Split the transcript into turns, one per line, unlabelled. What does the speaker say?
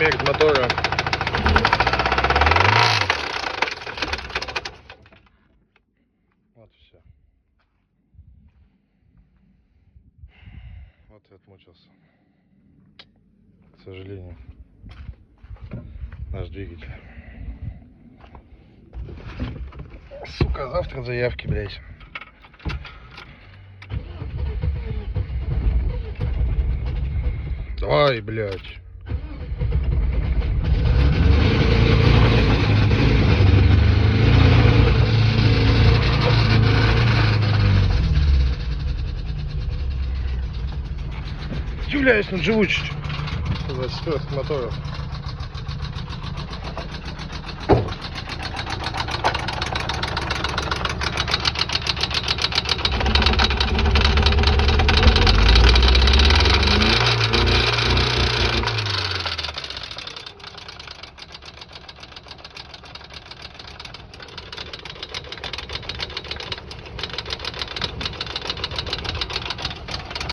Смерть мотора. Вот все. Вот и отмучился. К сожалению. Наш двигатель. Сука, завтра заявки, блядь. Давай, блядь. Удивляюсь над живучестью 24 моторов.